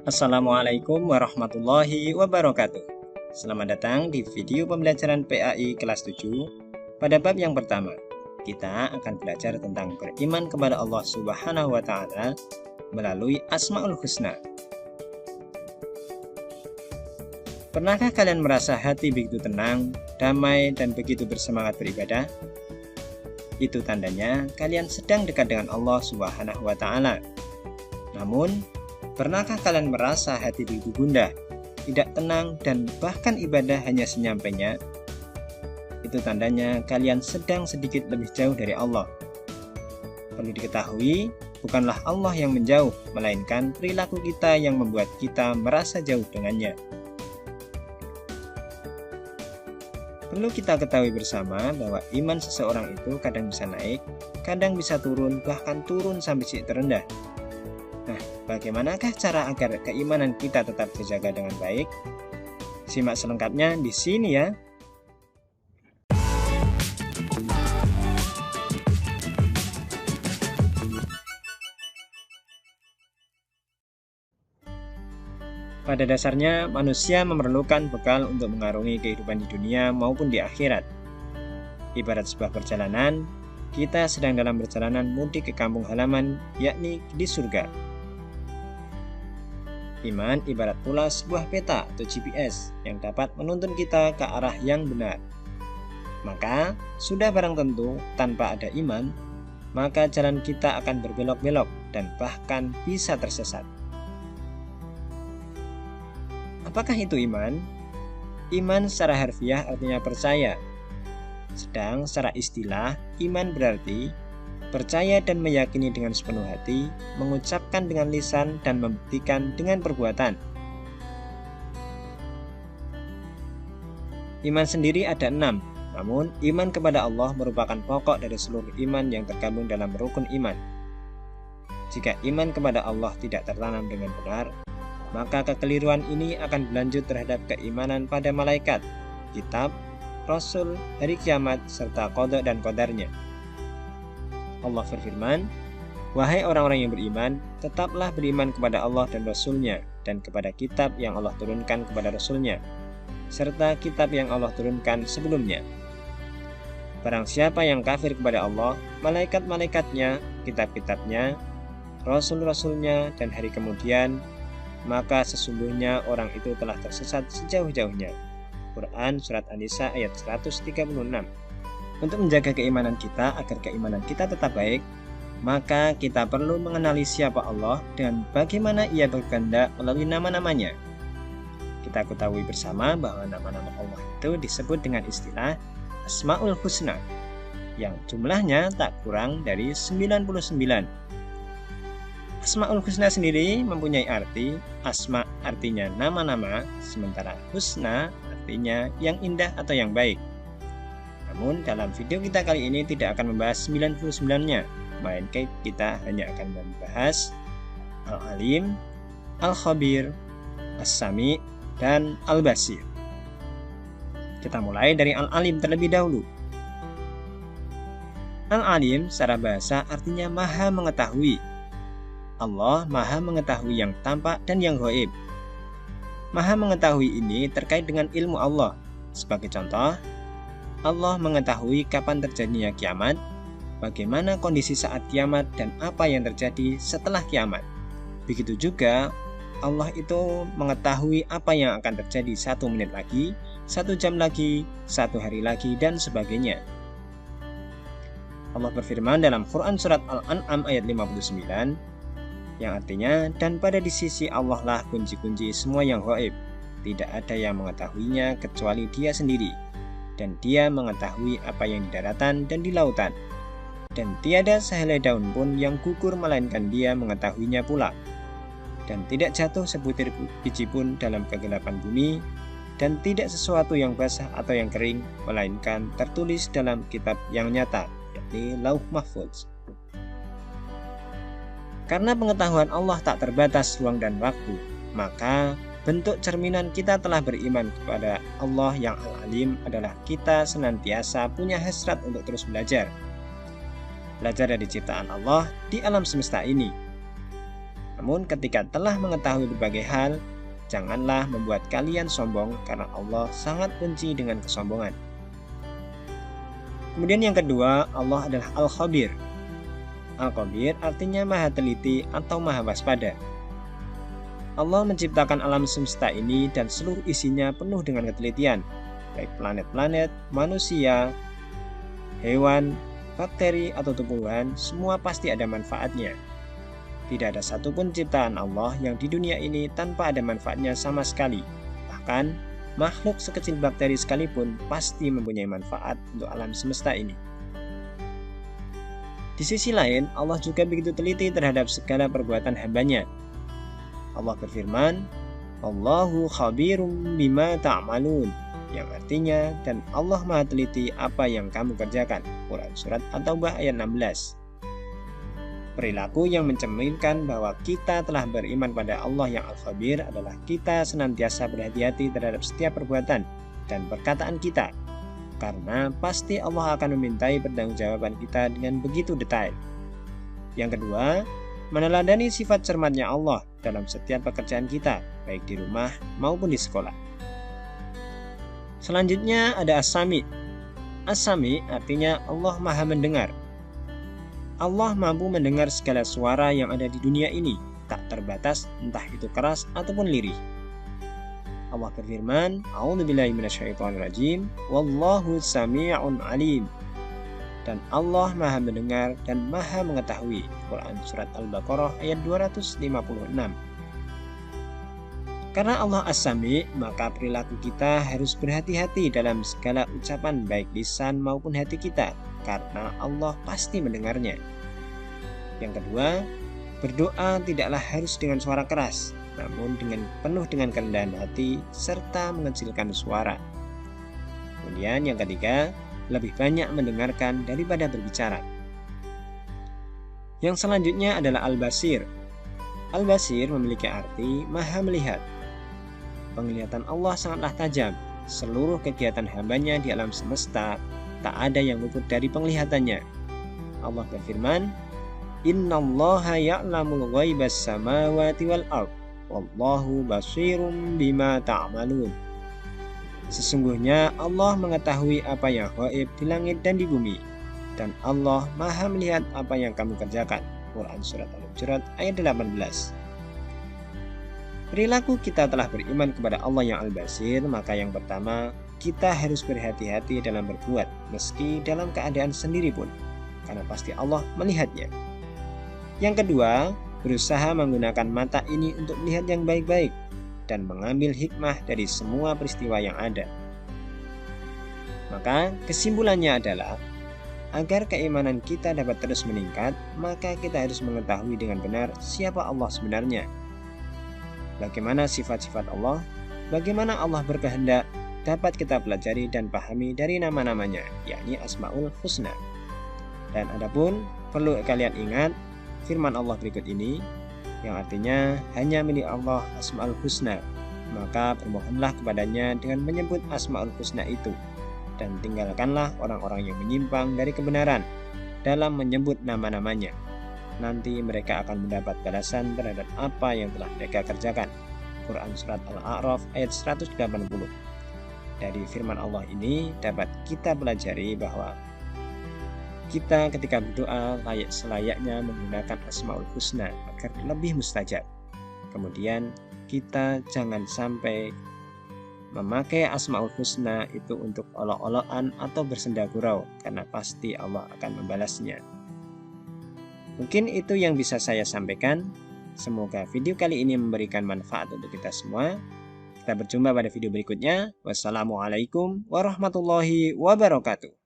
Assalamualaikum warahmatullahi wabarakatuh. Selamat datang di video pembelajaran PAI kelas 7. Pada bab yang pertama, kita akan belajar tentang beriman kepada Allah Subhanahu wa Ta'ala melalui Asmaul Husna. Pernahkah kalian merasa hati begitu tenang, damai, dan begitu bersemangat beribadah? Itu tandanya kalian sedang dekat dengan Allah Subhanahu wa Ta'ala. Namun, pernahkah kalian merasa hati begitu gundah, tidak tenang, dan bahkan ibadah hanya senyampainya? Itu tandanya kalian sedang sedikit lebih jauh dari Allah. Perlu diketahui, bukanlah Allah yang menjauh, melainkan perilaku kita yang membuat kita merasa jauh dengannya. Perlu kita ketahui bersama bahwa iman seseorang itu kadang bisa naik, kadang bisa turun, bahkan turun sampai titik terendah. Nah, bagaimanakah cara agar keimanan kita tetap terjaga dengan baik? Simak selengkapnya di sini ya. Pada dasarnya, manusia memerlukan bekal untuk mengarungi kehidupan di dunia maupun di akhirat. Ibarat sebuah perjalanan, kita sedang dalam perjalanan mudik ke kampung halaman, yakni di surga. Iman ibarat pula sebuah peta atau GPS yang dapat menuntun kita ke arah yang benar. Maka, sudah barang tentu tanpa ada iman, maka jalan kita akan berbelok-belok dan bahkan bisa tersesat. Apakah itu iman? Iman secara harfiah artinya percaya. Sedang secara istilah, iman berarti percaya dan meyakini dengan sepenuh hati, mengucapkan dengan lisan, dan membuktikan dengan perbuatan. Iman sendiri ada 6, namun iman kepada Allah merupakan pokok dari seluruh iman yang tergabung dalam rukun iman. Jika iman kepada Allah tidak tertanam dengan benar, maka kekeliruan ini akan berlanjut terhadap keimanan pada malaikat, kitab, rasul, hari kiamat, serta qada dan qadarnya. Allah berfirman, "Wahai orang-orang yang beriman, tetaplah beriman kepada Allah dan Rasul-Nya, dan kepada kitab yang Allah turunkan kepada Rasul-Nya, serta kitab yang Allah turunkan sebelumnya. Barang siapa yang kafir kepada Allah, malaikat-malaikatnya, kitab-kitabnya, Rasul-Rasul-Nya, dan hari kemudian, maka sesungguhnya orang itu telah tersesat sejauh-jauhnya." Quran Surat An-Nisa ayat 136. Untuk menjaga keimanan kita agar keimanan kita tetap baik, maka kita perlu mengenali siapa Allah dan bagaimana Ia berkehendak melalui nama-namanya. Kita ketahui bersama bahwa nama-nama Allah itu disebut dengan istilah Asmaul Husna, yang jumlahnya tak kurang dari 99. Asmaul Husna sendiri mempunyai arti, asma artinya nama-nama, sementara husna artinya yang indah atau yang baik. Namun dalam video kita kali ini tidak akan membahas 99-nya, melainkan kita hanya akan membahas Al-Alim, Al-Khabir, As-Sami, dan Al-Basir. Kita mulai dari Al-Alim terlebih dahulu. Al-Alim secara bahasa artinya maha mengetahui. Allah maha mengetahui yang tampak dan yang gaib. Maha mengetahui ini terkait dengan ilmu Allah. Sebagai contoh, Allah mengetahui kapan terjadinya kiamat, bagaimana kondisi saat kiamat, dan apa yang terjadi setelah kiamat. Begitu juga, Allah itu mengetahui apa yang akan terjadi 1 menit lagi, 1 jam lagi, 1 hari lagi, dan sebagainya. Allah berfirman dalam Quran Surat Al-An'am ayat 59, yang artinya, "Dan pada di sisi Allah lah kunci-kunci semua yang gaib. Tidak ada yang mengetahuinya kecuali Dia sendiri. Dan Dia mengetahui apa yang di daratan dan di lautan. Dan tiada sehelai daun pun yang gugur melainkan Dia mengetahuinya pula. Dan tidak jatuh sebutir biji pun dalam kegelapan bumi, dan tidak sesuatu yang basah atau yang kering, melainkan tertulis dalam kitab yang nyata, yakni Lauh Mahfuz." Karena pengetahuan Allah tak terbatas ruang dan waktu, maka bentuk cerminan kita telah beriman kepada Allah yang Al-Alim adalah kita senantiasa punya hasrat untuk terus belajar. Belajar dari ciptaan Allah di alam semesta ini. Namun ketika telah mengetahui berbagai hal, janganlah membuat kalian sombong karena Allah sangat benci dengan kesombongan. Kemudian yang kedua, Allah adalah Al-Khabir. Al-Khabir artinya maha teliti atau maha waspada. Allah menciptakan alam semesta ini dan seluruh isinya penuh dengan ketelitian, baik planet-planet, manusia, hewan, bakteri atau tumbuhan, semua pasti ada manfaatnya. Tidak ada satupun ciptaan Allah yang di dunia ini tanpa ada manfaatnya sama sekali. Bahkan, makhluk sekecil bakteri sekalipun pasti mempunyai manfaat untuk alam semesta ini. Di sisi lain, Allah juga begitu teliti terhadap segala perbuatan hambanya. Allah berfirman, Allahu khabirum bima ta'malun, yang artinya, dan Allah maha teliti apa yang kamu kerjakan. Quran Surat At-Taubah ayat 16. Perilaku yang mencerminkan bahwa kita telah beriman pada Allah yang Al-Khabir adalah kita senantiasa berhati-hati terhadap setiap perbuatan dan perkataan kita, karena pasti Allah akan memintai pertanggungjawaban kita dengan begitu detail. Yang kedua, meneladani sifat cermatnya Allah dalam setiap pekerjaan kita, baik di rumah maupun di sekolah. Selanjutnya ada As-Sami. As-Sami artinya Allah maha mendengar. Allah mampu mendengar segala suara yang ada di dunia ini, tak terbatas entah itu keras ataupun lirih. Allah berfirman, A'udzubillahi minasyaitonirrajim, Wallahu sami'un alim. Dan Allah maha mendengar dan maha mengetahui. Quran Surat Al-Baqarah ayat 256. Karena Allah As-Sami, maka perilaku kita harus berhati-hati dalam segala ucapan baik lisan maupun hati kita, karena Allah pasti mendengarnya. Yang kedua, berdoa tidaklah harus dengan suara keras, namun penuh dengan kerendahan hati serta mengecilkan suara. Kemudian yang ketiga, lebih banyak mendengarkan daripada berbicara. Yang selanjutnya adalah Al-Basir. Al-Basir memiliki arti maha melihat. Penglihatan Allah sangatlah tajam. Seluruh kegiatan hambanya di alam semesta tak ada yang luput dari penglihatannya. Allah berfirman, Innallaha ya'lamul ghaibas samawati wal ardh, wallahu basirum bima ta'malun. Sesungguhnya Allah mengetahui apa yang gaib di langit dan di bumi, dan Allah maha melihat apa yang kamu kerjakan. Quran Surat Al-Hujurat ayat 18. Perilaku kita telah beriman kepada Allah yang Al-Basir, maka yang pertama, kita harus berhati-hati dalam berbuat, meski dalam keadaan sendiri pun, karena pasti Allah melihatnya. Yang kedua, berusaha menggunakan mata ini untuk melihat yang baik-baik, dan mengambil hikmah dari semua peristiwa yang ada. Maka kesimpulannya adalah, agar keimanan kita dapat terus meningkat, maka kita harus mengetahui dengan benar siapa Allah sebenarnya. Bagaimana sifat-sifat Allah, bagaimana Allah berkehendak, dapat kita pelajari dan pahami dari nama-namanya, yakni Asmaul Husna. Dan adapun perlu kalian ingat firman Allah berikut ini, yang artinya hanya milik Allah Asmaul Husna, maka bermohonlah kepadanya dengan menyebut Asmaul Husna itu, dan tinggalkanlah orang-orang yang menyimpang dari kebenaran dalam menyebut nama-namanya. Nanti mereka akan mendapat balasan terhadap apa yang telah mereka kerjakan. Quran Surat Al-A'raf ayat 180. Dari firman Allah ini dapat kita pelajari bahwa kita ketika berdoa selayaknya menggunakan Asmaul Husna agar lebih mustajab. Kemudian kita jangan sampai memakai Asmaul Husna itu untuk olok-olokan atau bersenda gurau, karena pasti Allah akan membalasnya. Mungkin itu yang bisa saya sampaikan. Semoga video kali ini memberikan manfaat untuk kita semua. Kita berjumpa pada video berikutnya. Wassalamualaikum warahmatullahi wabarakatuh.